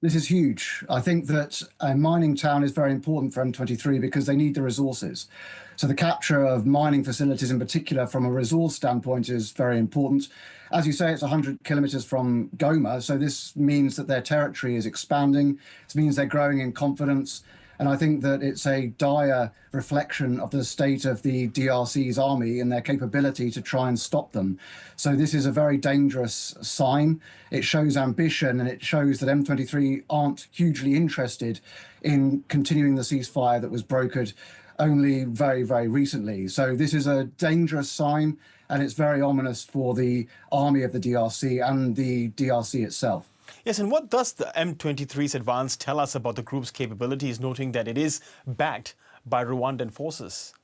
This is huge. I think that a mining town is very important for M23 because they need the resources. So the capture of mining facilities in particular from a resource standpoint is very important. As you say, it's 100 kilometers from Goma. So this means that their territory is expanding. This means they're growing in confidence. And I think that it's a dire reflection of the state of the DRC's army and their capability to try and stop them. So this is a very dangerous sign. It shows ambition and it shows that M23 aren't hugely interested in continuing the ceasefire that was brokered only very, very recently. So this is a dangerous sign, and it's very ominous for the army of the DRC and the DRC itself. Yes, and what does the M23's advance tell us about the group's capabilities, noting that it is backed by Rwandan forces?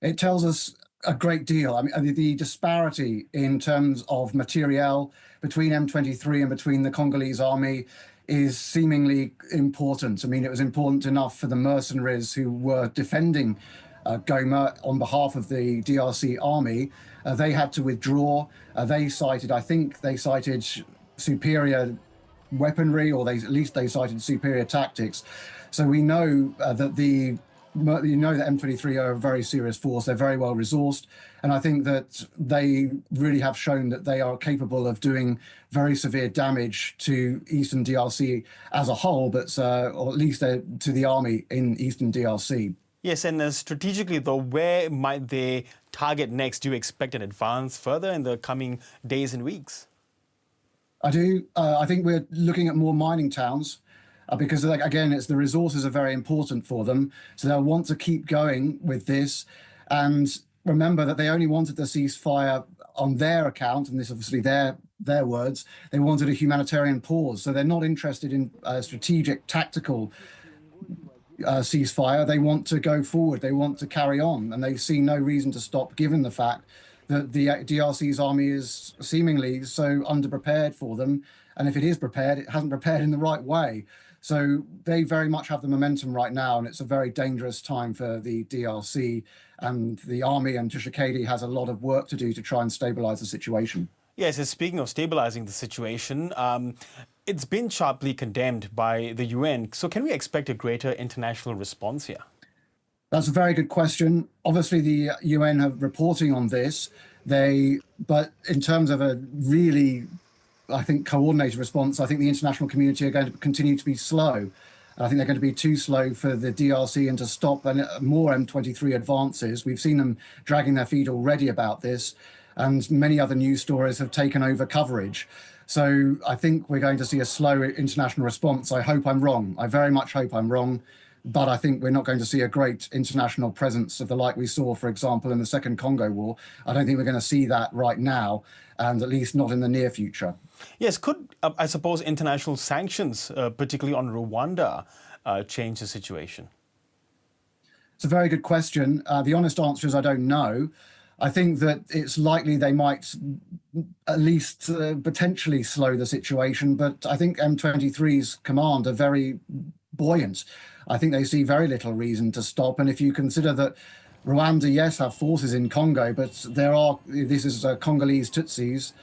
It tells us a great deal. I mean, the disparity in terms of materiel between M23 and between the Congolese army is seemingly important. I mean, it was important enough for the mercenaries who were defending Goma on behalf of the DRC army. They had to withdraw. I think they cited superior weaponry, or at least they cited superior tactics. So we know that M23 are a very serious force. They're very well resourced, and I think that they really have shown that they are capable of doing very severe damage to Eastern DRC as a whole, but or at least to the army in Eastern DRC. Yes, and strategically though, where might they target next? Do you expect an advance further in the coming days and weeks? I do. I think we're looking at more mining towns because, again, the resources are very important for them. So they'll want to keep going with this. And remember that they only wanted the ceasefire on their account, and this is obviously their words. They wanted a humanitarian pause. So they're not interested in strategic, tactical ceasefire. They want to go forward. They want to carry on, and they see no reason to stop, given the fact that the DRC's army is seemingly so underprepared for them. And if it is prepared, it hasn't prepared in the right way. So they very much have the momentum right now, and it's a very dangerous time for the DRC, and the army and Tshisekedi has a lot of work to do to try and stabilize the situation. Yes, and speaking of stabilizing the situation, it's been sharply condemned by the UN. So can we expect a greater international response here? That's a very good question. Obviously, the UN have reporting on this. But in terms of a really, I think, coordinated response, I think the international community are going to continue to be slow. I think they're going to be too slow for the DRC and to stop more M23 advances. We've seen them dragging their feet already about this, and many other news stories have taken over coverage. So I think we're going to see a slow international response. I hope I'm wrong. I very much hope I'm wrong. But I think we're not going to see a great international presence of the like we saw, for example, in the Second Congo War. I don't think we're going to see that right now, and at least not in the near future. Yes, could, I suppose, international sanctions, particularly on Rwanda, change the situation? It's a very good question. The honest answer is I don't know. I think that it's likely they might at least potentially slow the situation, but I think M23's command are very buoyant. I think they see very little reason to stop. And if you consider that Rwanda, yes, have forces in Congo, but this is Congolese Tutsis,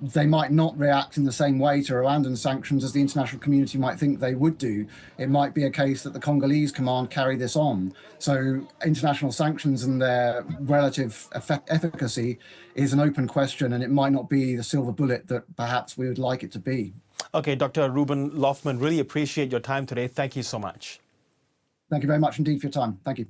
they might not react in the same way to Rwandan sanctions as the international community might think they would do. It might be a case that the Congolese command carry this on. So international sanctions and their relative efficacy is an open question, and it might not be the silver bullet that perhaps we would like it to be. Okay, Dr. Reuben Loffman, really appreciate your time today. Thank you so much. Thank you very much indeed for your time. Thank you.